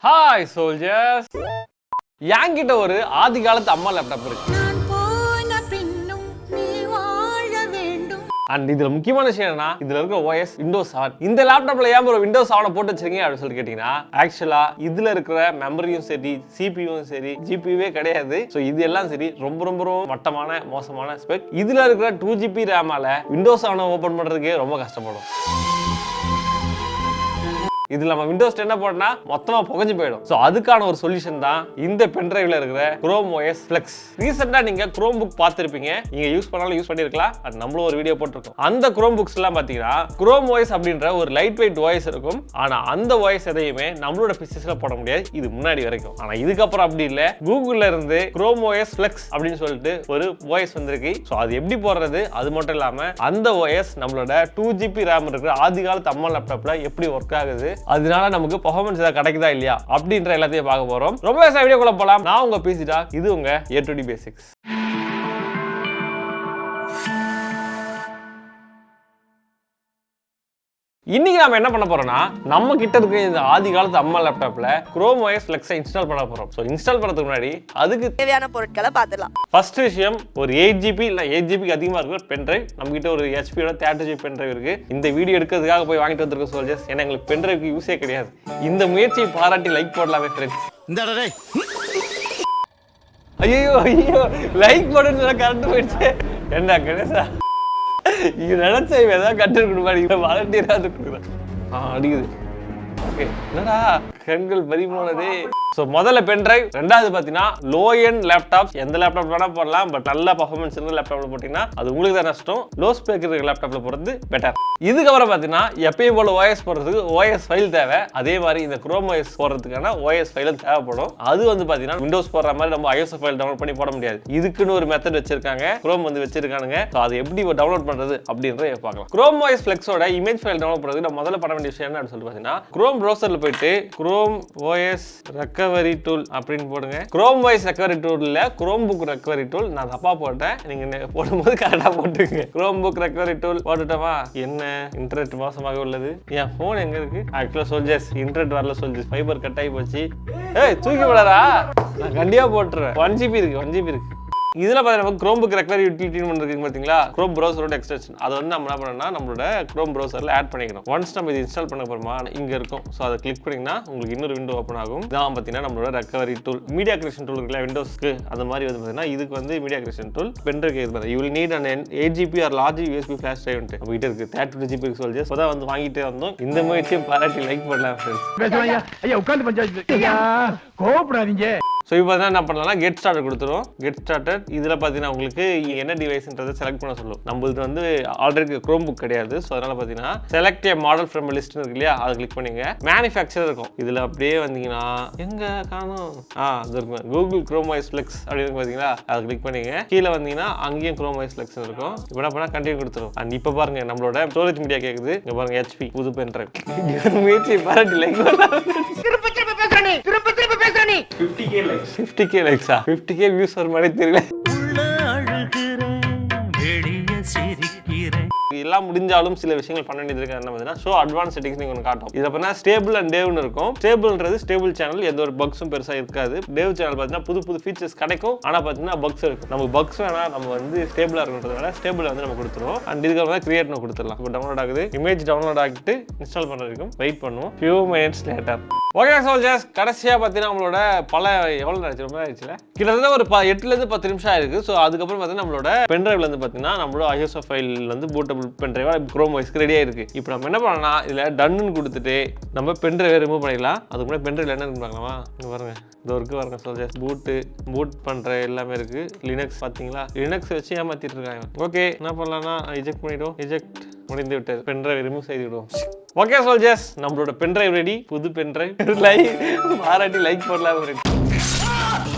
Hi soldiers! என்கிட்ட ஒரு ஆதி காலத்து அம்மா லேப்டாப் இருக்கு. அண்ட் இதுல முக்கியமான விஷயம் என்னன்னா இதுல இருக்க OS Windows 7. இந்த லேப்டாப்ல ஏன் ஒரு Windows 7 போட்டு வச்சிருக்கீங்க அப்படின்னு சொல்லி கேட்டீங்கன்னா ஆக்சுவலா இதுல இருக்கிற மெமரியும் சரி CPU-வும் சரி GPU-வே கிடையாது. ஸோ இது எல்லாம் சரி ரொம்ப மட்டமான மோசமான ஸ்பெக். இதுல இருக்கிற 2GB RAM-ஆல Windows 7 ஓபன் பண்றதுக்கே ரொம்ப கஷ்டப்படும். இதுல நம்ம விண்டோஸ் 10 போட்டா மொத்தமா புகஞ்சு போயிடும். சோ அதுக்கான ஒரு சொல்யூஷன் தான் இந்த பென் டிரைவ்ல இருக்கிற Chrome OS Flex. ரீசெண்டா நீங்க Chrome book பார்த்திருப்பீங்க. நீங்க யூஸ் பண்ணாலும் யூஸ் பண்ணிருக்கலாம். அது நம்மளும் ஒரு வீடியோ போட்டுருக்கோம். அந்த Chrome books எல்லாம் பாத்தீங்கன்னா Chrome OS அப்படின்ற ஒரு லைட் வெயிட் OS இருக்கும். ஆனா அந்த OS எதையுமே நம்மளோட பிசிஸ்ல போட முடியாது. இது முன்னாடி வரைக்கும். ஆனா இதுக்கப்புறம் அப்படி இல்ல. கூகுள்ல இருந்து Chrome OS Flex அப்படின்னு சொல்லிட்டு ஒரு OS வந்திருக்கு. சோ அது எப்படி போடுறது? அது மட்டும் இல்லாம அந்த OS நம்மளோட 2GB RAM இருக்கிற ஆதி காலத்து அம்மா லேப்டாப்ல எப்படி ஒர்க் ஆகுது? அதனால நமக்கு பெர்ஃபார்மன்ஸ் ஏதாவது கிடைக்குதா இல்லையா அப்படின்ற எல்லாத்தையும் பார்க்க போறோம். ரொம்ப வீடியோக்குள்ள போலாம். நான் உங்க PC டாக், இது உங்க A to D Basics. இன்னைக்கு நாம என்ன பண்ண போறோம்னா நம்ம கிட்ட இருக்க இந்த ஆதி காலத்து அம்மா லேப்டாப்ல Chrome OS Flex இன்ஸ்டால் பண்ண போறோம். சோ இன்ஸ்டால் பண்றதுக்கு முன்னாடி அதுக்கு தேவையான பொருட்களை பார்த்துடலாம். ஃபர்ஸ்ட் விஷயம் ஒரு 8GB இல்ல 8GB அதிகமா இருக்கிற பென் டிரைவ். நம்ம கிட்ட ஒரு HP-யோட 30GB பென் டிரைவ் இருக்கு. இந்த வீடியோ எடுக்கிறதுக்காக போய் வாங்கிட்டு வந்திருக்க சோல்ஜர்ஸ். ஏன்னா எங்களுக்கு பென் டிரைவ்க்கு யூஸே கிடையாது. இந்த முயற்சியை பாராட்டி லைக் போடலாமே ஃப்ரெண்ட்ஸ். ஐயோ லைக் போடுன்னு கரெக்ட் போயிடுச்சு. என்ன கணேசா இது நினைச்ச ஏதாவது கட்டு கொடுப்பாரு வாலண்டியரா கொடுக்குறேன். அடிக்குது. ஓகே என்னடா கண்கள் பறிபோனதே. ஸோ முதல்ல பென் டிரைவ், ரெண்டாவது பார்த்தீங்கன்னா லோ எண்ட் லேப்டாப். எந்த லேப்டாப் வேணா போடலாம், பட் நல்ல பர்ஃபார்மன்ஸ் இருக்கிற லேப்டாப்ல போட்டிங்கன்னா அது உங்களுக்கு தான் நஷ்டம். லோ ஸ்பெக் இருக்கிற லேப்டாப்ல போகிறது பெட்டர். இதுக்கப்புறம் பார்த்தீங்கன்னா எப்பயும் போல OS போடுறதுக்கு OS ஃபைல் தேவை. அதே மாதிரி இந்த Chrome OS போடுறதுக்கான OS ஃபைலும் தேவைப்படும். அது வந்து பார்த்தீங்கன்னா விண்டோஸ் போடுற மாதிரி நம்ம iOS ஃபைல் டவுன்லோட் பண்ணி போட முடியாது. இதுக்குன்னு ஒரு மெத்தட் வச்சிருக்காங்க, Chrome வந்து வச்சிருக்கானுங்க. ஸோ அதை எப்படி டவுன்லோட் பண்றது அப்படின்றத பார்க்கலாம். Chrome OS Flexோட இமேஜ் ஃபைல் டவுன்லோட் பண்ணுறதுக்கு நம்ம முதல்ல பண்ண வேண்டிய விஷயம் என்ன சொல்லி பார்த்தீங்கன்னா Chrome ப்ரௌசர்ல போயிட்டு Chrome OS ரெக்கவரி டூல் அப்படின்னு போடுங்க. Chrome OS ரெக்கவரி டூல் இல்ல, Chromebook ரெக்கவரி டூல். நான் தப்பா போட்டேன், நீங்க போடும்போது கரெக்டா போட்டுங்க. Chromebook ரெக்கவரி டூல் போட்டுட்டோமா? என்ன இன்டர்நெட் மோசமாக உள்ளது. என் போன் எங்க இருக்கு? ஆக்சுவலா சோல்ஜர்ஸ் இன்டர்நெட் வரல சோல்ஜர்ஸ், ஃபைபர் கட் ஆகி போச்சு. ஏய் தூக்கி விடாதா, நான் கண்டிப்பா போட்டுறேன். 1GB இருக்கு. இதுல பாத்தீங்கன்னா Chromebook ரெக்கவரி யூட்டிலிட்டி ஒன்று இருக்கு பாத்தீங்களா, Chrome browser எக்ஸ்டென்ஷன். அதை வந்து நம்ம என்ன பண்ணணும்னா நம்மளோட Chrome browserல ஆட் பண்ணிக்கணும். ஒன்ஸ் நம்ம இது இன்ஸ்டால் பண்ண போறோமா இங்க இருக்கும். ஸோ அதை கிளிக் பண்ணீங்கன்னா உங்களுக்கு இன்னொரு விண்டோ ஓப்பன் ஆகும். இதான் பாத்தீங்கன்னா நம்மளோட recovery tool. Media creation tool இருக்குல்ல விண்டோஸ்க்கு, அந்த மாதிரி வந்து பாத்தீங்கன்னா இதுக்கு வந்து media creation tool. Pen drive இது you will need an 8GB or large USB flash drive ன்ட்டு நம்ம கிட்ட இருக்கு. 32GB சோல்ஜர்ஸ் அப்பதான் வந்து வாங்கிட்டே வந்தோம். இந்த முயற்சியை பாராட்டி லைக் பண்ணலாம் ஃப்ரெண்ட்ஸ். ஐயா உட்கார்ந்து பஞ்சாயத்து கோபப்படாதீங்க. ஸோ இப்போ தான் என்ன பண்ணலாம், கெட் ஸ்டார்டட் கொடுத்துரும். கெட் ஸ்டார்டட் இதில் பார்த்தீங்கன்னா உங்களுக்கு என்ன டிவைஸ்ன்றதை செலக்ட் பண்ண சொல்லும். நம்மளுக்கு வந்து ஆல்ரெடி Chromebook கிடையாது. ஸோ அதனால் பார்த்தீங்கன்னா செலக்ட் ஏ மாடல் ஃப்ரம் லிஸ்ட்னு இருக்கு இல்லையா, அதை கிளிக் பண்ணிங்க. மேனுஃபேக்சர் இருக்கும். இதில் அப்படியே வந்தீங்கன்னா எங்கே காணும், அது இருக்கும் Google Chrome OS Flex அப்படி இருக்கு பார்த்தீங்களா, அதை கிளிக் பண்ணிங்க. கீழே வந்தீங்கன்னா அங்கேயும் Chrome OS Flex இருக்கும். இப்போ என்ன பண்ணால் கண்டினியூ கொடுத்துரும். அண்ட் இப்போ பாருங்க நம்மளோட ஸ்டோரேஜ் மீடியா கேட்குது. இங்கே பாருங்க HP புது பென் டிரைவ். முயற்சி பாராட்டி லைக் பண்ணலாம். 50k லைக்ஸா? 50k வியூஸ் வர மாதிரி தெரியல. எல்லாம் முடிஞ்சாலும் சில விஷயங்கள் பண்ண வேண்டியது இருக்கு. என்ன பார்த்தீங்கன்னா ஷோ அட்வான்ஸ் செட்டிங்ஸ் நீங்க ஒன்று காட்டும். இதை பார்த்தீங்கன்னா ஸ்டேபிள் அண்ட் டேவ்னு இருக்கும். ஸ்டேபிள்ன்றது ஸ்டேபிள் சேனல், எந்த ஒரு பக்ஸும் பெருசா இருக்காது. டேவ் சேனல் பார்த்தீங்கன்னா புது ஃபீச்சர்ஸ் கிடைக்கும். ஆனால் பார்த்தீங்கன்னா பக்ஸ் இருக்கும். நமக்கு பக்ஸ் வேணா, நம்ம வந்து ஸ்டேபிளா இருக்குன்றதுனால ஸ்டேபிள் வந்து நம்ம கொடுத்துருவோம். அண்ட் இதுக்கு கிரியேட் கொடுத்துடலாம். இப்போ டவுன்லோட் ஆகுது. இமேஜ் டவுன்லோட் ஆகிட்டு இன்ஸ்டால் பண்ண வரைக்கும் வெயிட் பண்ணுவோம். Few minutes later. Okay soldiers, கடைசியா பார்த்தீங்கன்னா நம்மளோட எவ்வளோ ஆயிடுச்சு, ரொம்ப ஆயிடுச்சுல, கிட்டத்தட்ட ஒரு 8லேருந்து 10 நிமிஷம் ஆயிருக்கு. ஸோ அதுக்கப்புறம் பார்த்தீங்கன்னா நம்மளோட பென் டிரைவ்ல இருந்து பார்த்தீங்கன்னா நம்மளோட iOS ஃபைல் வந்து பூட்டபிள் பென் டிரைவா Chrome OS ரெடியா இருக்கு. இப்போ நம்ம என்ன பண்ணலாம், இதுல டன்னு கொடுத்துட்டு நம்ம பென் டிரைவை ரிமூவ் பண்ணிடலாம். அதுக்கு முன்னாடி பென் டிரைவ்ல என்ன இருக்கு பார்க்கலாமா? இங்க பாருங்க, இது இருக்கு பாருங்க சோல்ஜர்ஸ். பூட் பண்ற எல்லாமே இருக்கு. லினக்ஸ் பாத்தீங்களா, லினக்ஸ் வச்சு ஏமாத்திட்டு இருக்காங்க. ஓகே என்ன பண்ணலாம்னா eject பண்ணிடுவோம். eject முடிந்து விட்டது. பென் டிரைவ் ரிமூவ் செய்து விடுவோம். ஓகே சோல்ஜர்ஸ், நம்மளோட பென் டிரைவ் ரெடி. புது பென் டிரைவ். லைக் பாராட்டி லைக் பண்ணலாம்.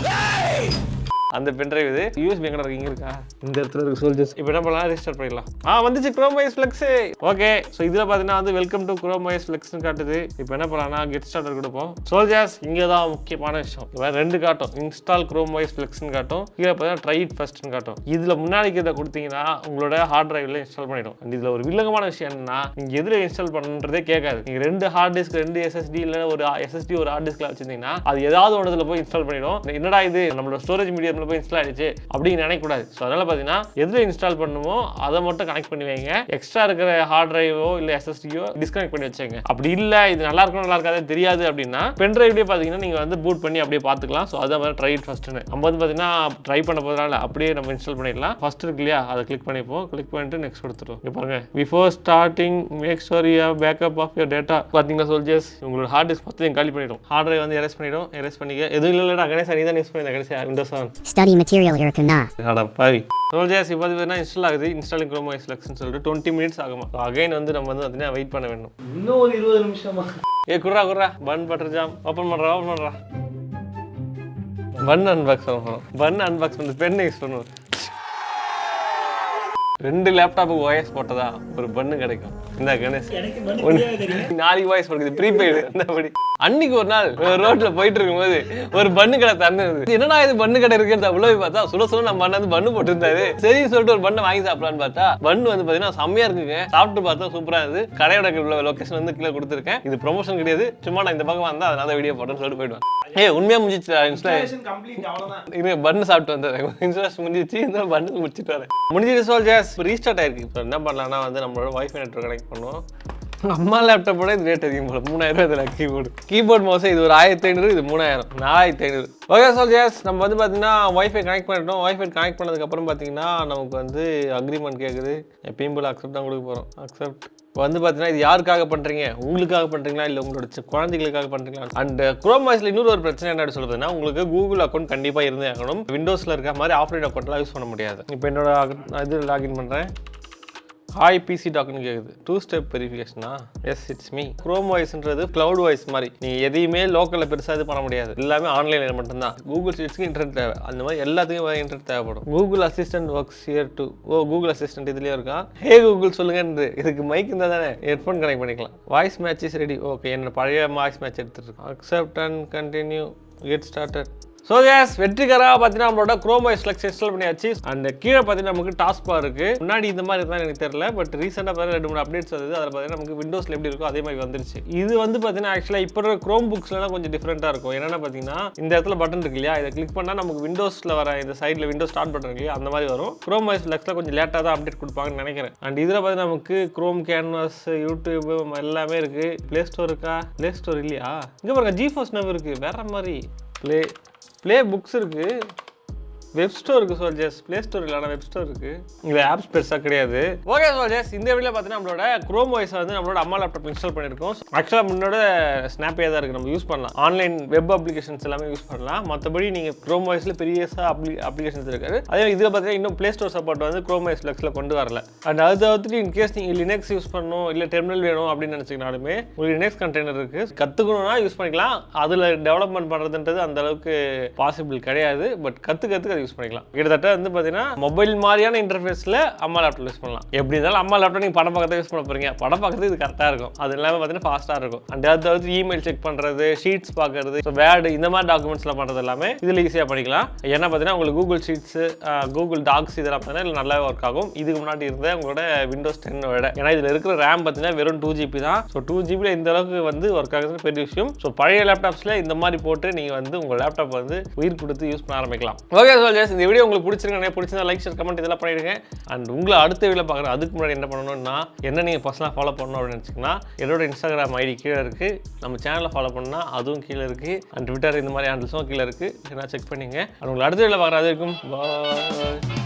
அந்த பென்ட்ரைவ் இது. யூஎஸ்பி எங்கடா இருக்கு? இங்க இருக்கா? இந்த இடத்துல இருக்கு சோல்ஜர்ஸ். இப்போ என்ன பண்ணலாம்? ரெஜிஸ்டர் பண்ணிடலாம். வந்துச்சு Chrome OS Flex. Okay, so இதில் பார்த்தீங்கன்னா வந்து வெல்கம் டு Chrome OS Flexன்னு காட்டுது. இப்போ என்ன பண்ணலாம்னா கெட் ஸ்டார்டர் கொடுப்போம். சோல்ஜர்ஸ் இங்கே தான் முக்கியமான விஷயம். இப்போ 2 காட்டும், இன்ஸ்டால் Chrome OS Flexன்னு காட்டும், கீழே பார்த்தீங்கன்னா ட்ரை இட் ஃபர்ஸ்ட்னு காட்டும். இதில் முன்னாடி இதை கொடுத்தீங்கன்னா உங்களோட ஹார்ட் டிரைவ்ல இன்ஸ்டால் பண்ணிடும். அண்ட் இதில் ஒரு வில்லங்கமான விஷயம் என்னன்னா, நீங்கள் எதில் இன்ஸ்டால் பண்ணுறதே கேட்காது. நீங்கள் 2 ஹார்ட் டிஸ்க் 2 SSD இல்லை ஒரு SSD ஒரு ஹார்ட் டிஸ்க்ல வச்சிருந்தீங்கன்னா அது ஏதாவது ஒன்றதுல போய் இன்ஸ்டால் பண்ணிடும். என்னடா இது நம்மளோட ஸ்டோரேஜ் மீடியம்ல போய் இன்ஸ்டால் ஆயிடுச்சு அப்படின்னு நினைக்கக்கூடாது. ஸோ அதனால பார்த்தீங்கன்னா எதில் இன்ஸ்டால் பண்ணுமோ அதை மட்டும் கனெக்ட் பண்ணி வைங்க. எக்ஸ்ட்ரா இருக்கிற ஹார்ட் டிரைவோ இல்லை SSDயோ டிஸ்கனெக்ட் பண்ணி வச்சுங்க. அப்படி இல்லை இது நல்லா இருக்கும் நல்லா இருக்காது தெரியாது அப்படின்னா பென் டிரைவ்லேயே பார்த்தீங்கன்னா நீங்கள் வந்து பூட் பண்ணி அப்படியே பார்த்துக்கலாம். ஸோ அதை மாதிரி ட்ரை இட் ஃபர்ஸ்ட்னு நம்ம வந்து பார்த்தீங்கன்னா ட்ரை பண்ண போகிறதுனால அப்படியே நம்ம இன்ஸ்டால் பண்ணிடலாம். ஃபர்ஸ்ட் இருக்கு இல்லையா, அதை கிளிக் பண்ணிப்போம். கிளிக் பண்ணிட்டு நெக்ஸ்ட் கொடுத்துருவோம். இங்கே பாருங்க, before starting make sure you have backup of your data. பார்த்தீங்கன்னா சோல்ஜர்ஸ் உங்களோட ஹார்ட் டிஸ்க் மொத்தம் காலி பண்ணிடும். ஹார்ட் டிரைவ் வந்து எரேஸ் பண்ணிடும். எரேஸ் பண்ணிக்க எதுவும் இல்லைடா கணேசா, நீ தான் யூஸ் பண்ணி கடைசியாக விண்டோஸ் 7 ஸ்டடி மெட்டீரியல் இருக்குண்ணா. அட பாவி. சோல்ஜர்ஸ் இப்போ வந்து இன்ஸ்டால் ஆகுது. இன்ஸ்டாலிங் Chrome OS Flexன்னு சொல்லிட்டு 20 minutes ஆகுமா. அகைன் வந்து நம்ம வந்து பார்த்தீங்கன்னா வெயிட் பண்ண வேணும். இன்னும் ஒரு 20 நிமிஷமா? குர்ரா பன் பட்டர் ஜாம் ஓப்பன் பண்ணுறா. பன் அன்பாக்ஸ் பண்ணுறோம். பன் அன்பாக்ஸ் பண்ணி பென் யூஸ் பண்ணுவோம். 2 லேப்டாப்புக்கு OS போட்டதா ஒரு பண்ணு கிடைக்கும். இந்த கணேஷ் 4 வாய்ஸ் கொடுக்குது ப்ரீபெய்டு. அந்தபடி அன்னைக்கு ஒரு நாள் ரோட்ல போயிட்டு இருக்கும்போது ஒரு பண்ணு கடை திறந்தது. என்னடா இது பண்ணு கடை இருக்குன்னு உள்ள போய் பார்த்தா சுட நம்ம அண்ணன் வந்து பண்ணு போட்டுருந்தாரு. சரின்னு சொல்லிட்டு ஒரு பண்ணை வாங்கி சாப்பிடலான்னு பார்த்தா பண்ணு வந்து பார்த்தீங்கன்னா செம்மையா இருக்குங்க. சாப்பிட்டு பார்த்தா சூப்பரா இருந்தது. கடையோட லொகேஷன் வந்து கீழே கொடுத்துருக்கேன். இது ப்ரொமோஷன் கிடையாது, சும்மா நான் இந்த பக்கம் வந்தா அதனால வீடியோ போட்டேன்னு சொல்லிட்டு போயிடுவேன். உண்மையா முடிஞ்சிச்சு இன்ஸ்டாலேஷன் கம்ப்ளீட் அவ்வளவுதான். பண்ணு சாப்பிட்டு வந்தேன். இன்ஸ்டாலேஷன் முடிஞ்சிச்சு. இந்த பண்ணு முடிச்சிட்டு வரேன். முடிஞ்சிட்டு சோல்ஜர்ஸ் ரீஸ்டார்ட் ஆயிருக்கு. இப்போ என்ன பண்ணலாம்னா வந்து நம்மளோட வைஃபை நெட்வொர்க் கனெக்ட் பண்ணுவோம். அம்மா லேப்டாப்போட இது ரேட் அதிகம் போல 3000 இதில் கீபோர்ட் மவுஸ் இது ஒரு 1500, இது 3000, 4500. ஓகே சோல்ஜர்ஸ் நம்ம வந்து பார்த்தீங்கன்னா வைஃபை கனெக்ட் பண்ணிட்டோம். வைஃபை கனெக்ட் பண்ணதுக்கப்புறம் பார்த்தீங்கன்னா நமக்கு வந்து அக்ரிமெண்ட் கேட்குது. எப்பயும் போல் அக்செப்ட் தான் கொடுக்க போகிறோம். அக்செப்ட் வந்து பார்த்தீங்கன்னா இது யாருக்காக பண்ணுறீங்க, உங்களுக்காக பண்ணுறீங்களா இல்லை உங்களோட குழந்தைகளுக்காக பண்ணுறீங்களா? அண்ட் Chrome OSல இன்னொரு ஒரு பிரச்சனை என்ன சொல்றதுன்னா உங்களுக்கு கூகுள் அக்கௌண்ட் கண்டிப்பாக இருந்தே ஆகணும். விண்டோஸில் இருக்க மாதிரி ஆஃப்லைன் அக்கௌண்ட்லாம் யூஸ் பண்ண முடியாது. இப்போ என்னோட இது லாகின் பண்ணுறேன். ஹாய் பிசி டாக்னு கேட்குது. 2 ஸ்டெப் வெரிஃபிகேஷனா? Yes it's me. Chrome OSன்றது கிளவுட் வாய்ஸ் மாதிரி. நீங்கள் எதையுமே லோக்கலில் பெருசாக இது பண்ண முடியாது. எல்லாமே ஆன்லைனில் மட்டும்தான். கூகுள் ஷீட்ஸ்க்கு இன்டர்நெட் தேவை. அந்த மாதிரி எல்லாத்துக்கும் இன்டர்நெட் தேவைப்படும். Google Assistant works here too. Google Assistant இதுலேயே இருக்கா? ஹே கூகுள் சொல்லுங்கன்னு. இதுக்கு மைக் இருந்தால் தானே ஹெட்ஃபோன் கனெக்ட் பண்ணிக்கலாம். Voice match is ready. Okay, என்னோட பழைய வாய்ஸ் மேட்ச் எடுத்துருக்கோம். Accept and continue get started. So guys வெற்றிகரமாக பார்த்தீங்கன்னா நம்மளோட Chrome OS Flex இன்ஸ்டால் பண்ணியாச்சு. அண்ட் கீழே பார்த்தீங்கன்னா நமக்கு டாஸ்க் பார் இருக்குது. முன்னாடி இந்த மாதிரி இருந்தால் எனக்கு தெரியல, பட் ரீசெண்டாக பார்த்தீங்கன்னா 2-3 அப்டேட்ஸ் வருது. அதில் பார்த்தீங்கன்னா நமக்கு விண்டோஸில் எப்படி இருக்கோ அதே மாதிரி வந்துருச்சு. இது வந்து பார்த்தீங்கன்னா ஆக்சுவலாக இப்போ இருக்கிற Chrome புக்ஸ்லாம் கொஞ்சம் டிஃப்ரெண்ட்டாக இருக்கும். என்னென்னா பார்த்தீங்கன்னா இந்த இடத்துல பட்டன் இருக்கு இல்லையா, இதை கிளிக் பண்ணால் நமக்கு விண்டோஸில் வர இந்த சைடில் விண்டோஸ் ஸ்டார்ட் பட்டன் இல்லையா அந்த மாதிரி வரும். Chrome OS Flexல கொஞ்சம் லேட்டாக தான் அப்டேட் கொடுப்பாங்கன்னு நினைக்கிறேன். அண்ட் இதில் பார்த்தீங்கன்னா நமக்கு Chrome கேன்வாஸ், யூடியூப் எல்லாமே இருக்குது. ப்ளே ஸ்டோர் இருக்கா? ப்ளே ஸ்டோர் இல்லையா? இங்கே பாருங்க ஜிஃபோர்ஸ் நவ் இருக்குது. வேற மாதிரி ப்ளே புக்ஸ் இருக்குது. வெப் ஸ்டோர் இருக்குது சோல்ஜர்ஸ். ப்ளே ஸ்டோர் இல்லைனா வெப் ஸ்டோர் இருக்குது. இங்கே ஆப்ஸ் பெருசாக கிடையாது. ஓகே சோல்ஜர்ஸ் இந்த வீடியோவில் பார்த்தீங்கன்னா நம்மளோட Chrome OS வந்து நம்மளோட அம்மா லேப்டாப் இன்ஸ்டால் பண்ணியிருக்கோம். ஆக்சுவலாக முன்னோட ஸ்னாப்பியாக தான் இருக்குது. நம்ம யூஸ் பண்ணலாம். ஆன்லைன் வெப் அப்ளிகேஷன்ஸ் எல்லாமே யூஸ் பண்ணலாம். மற்றபடி நீங்கள் Chrome OSல பெரிய அப்ளிகேஷன்ஸ் இருக்காது. அதே இதில் பார்த்தீங்கன்னா இன்னும் ப்ளே ஸ்டோர் சப்போர்ட் வந்து Chrome OS Flexல கொண்டு வரல. அண்ட் அது தவிர்த்து இன்கேஸ் நீங்கள் லினக்ஸ் யூஸ் பண்ணணும் இல்லை டெர்மினல் வேணும் அப்படின்னு நினச்சிங்கனாலுமே உங்களுக்கு லினக்ஸ் கண்டெய்னர் இருக்குது. கற்றுக்கணும்னா யூஸ் பண்ணிக்கலாம். அதில் டெவலப்மெண்ட் பண்ணுறதுன்றது அந்த அளவுக்கு பாசிபிள் கிடையாது. பட் கற்றுக்கிறதுக்கு யூஸ் பண்ணிக்கலாம். கிட்டத்தட்ட வந்து பார்த்தீங்கன்னா மொபைல் மாதிரியான இன்டர்ஃபேஸில் அம்மா லேப்டாப் யூஸ் பண்ணலாம். எப்படி இருந்தாலும் அம்மா லேப்டாப் நீங்கள் படம் பார்க்கறத யூஸ் பண்ண போறீங்க. படம் பார்க்கறது இது கரெக்டாக இருக்கும். அது எல்லாமே பார்த்தீங்கன்னா ஃபாஸ்ட்டாக இருக்கும். அண்ட் அதாவது இமெயில் செக் பண்ணுறது, ஷீட்ஸ் பார்க்கறது, வேர்டு இந்த மாதிரி டாக்குமெண்ட்ஸ்லாம் பண்ணுறது எல்லாமே இதில் ஈஸியாக பண்ணிக்கலாம். ஏன்னா பார்த்தீங்கன்னா உங்களுக்கு கூகுள் ஷீட்ஸ், கூகுள் டாக்ஸ் இதெல்லாம் பார்த்தீங்கன்னா நல்லாவே ஒர்க் ஆகும். இதுக்கு முன்னாடி இருந்த உங்களோட விண்டோஸ் 10 விட. ஏன்னா இதில் இருக்கிற ரேம் பார்த்தீங்கன்னா வெறும் 2GB தான். ஸோ 2GB இந்த அளவுக்கு வந்து ஒர்க் ஆகுறது பெரிய விஷயம். ஸோ பழைய லேப்டாப்ஸில் இந்த மாதிரி போட்டு நீங்கள் வந்து உங்கள் லேப்டாப் வந்து உயிர் கொடுத்து யூஸ் பண்ண ஆரம்பிக்கலாம். ஓகே சோல்ஜர்ஸ் இந்த வீடியோ உங்களுக்கு பிடிச்சிருந்தா லைக், ஷேர், கமெண்ட் இதெல்லாம் பண்ணிடுங்க. அண்ட் உங்களை அடுத்த வீடியோ பார்க்குறேன். அதுக்கு முன்னாடி என்ன பண்ணணும்னா என்ன நீங்கள் பர்சனலாக ஃபாலோ பண்ணணும் அப்படின்னு நினச்சிங்கன்னா என்னோட Instagram ஐடி கீழே இருக்குது. நம்ம சேனலில் ஃபாலோ பண்ணால் அதுவும் கீழே இருக்குது. அண்ட் ட்விட்டர் இந்த மாதிரி ஹேண்டில்ஸும் கீழே இருக்குது. நான் செக் பண்ணிங்க. அண்ட் உங்களை அடுத்த வீடியோ பார்க்குறேன். அது வரைக்கும் பாய்.